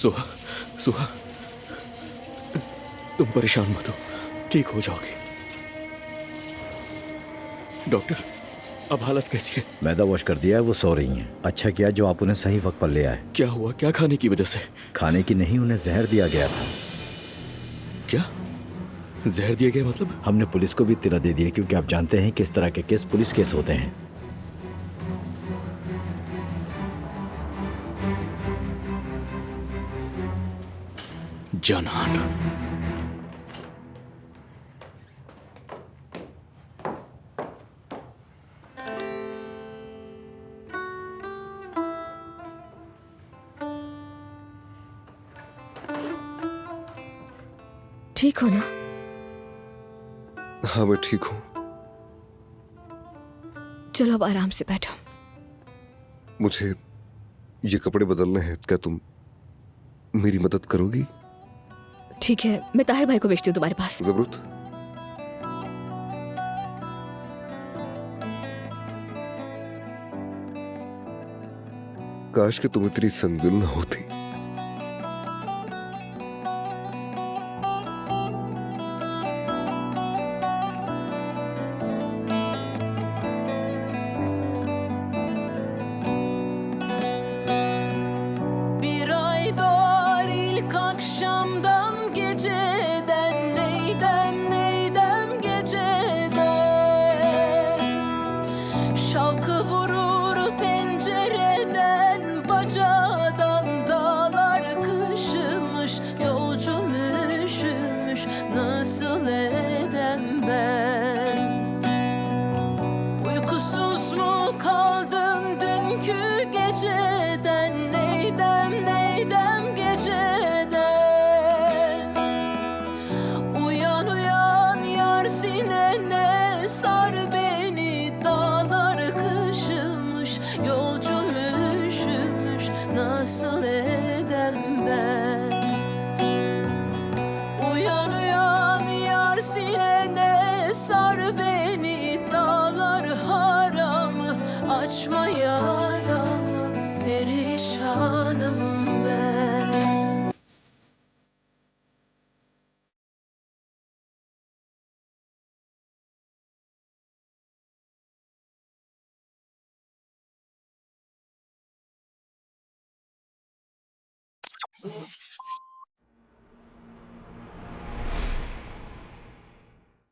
सुहा, सुहा, तुम परेशान मत हो, ठीक हो जाओगे। डॉक्टर, अब हालत कैसी है? मैदा वॉश कर दिया है, वो सो रही हैं। अच्छा किया जो आप उन्हें सही वक्त पर ले आए। क्या हुआ? क्या खाने की वजह से? खाने की नहीं, उन्हें जहर दिया गया था। क्या जहर दिया गया? मतलब? हमने पुलिस को भी इत्तला दे दी है, क्योंकि आप जानते हैं किस तरह के केस पुलिस केस होते हैं। जानान, ठीक हो ना? हाँ, मैं ठीक हूँ। चलो अब आराम से बैठो। मुझे ये कपड़े बदलने हैं, क्या तुम मेरी मदद करोगी? ठीक है, मैं ताहिर भाई को भेजती हूँ तुम्हारे पास। जबरूत, काश कि तुम इतनी संगदिल न होती। Bir ay doğar ilk akşamdan geceden neydem geceden şavkı vurur pencereden bacadan dağlar kışımış yolcum üşümüş nasıl edem ben uykusuz mu kaldım dünkü geceden neydem geceden uyan uyan yar sinene sar beni dağlar kışımış yolcum üşümüş nasıl edem ben uyan uyan yar sinene sar beni dağlar haramı açma yaramı perişanım ben.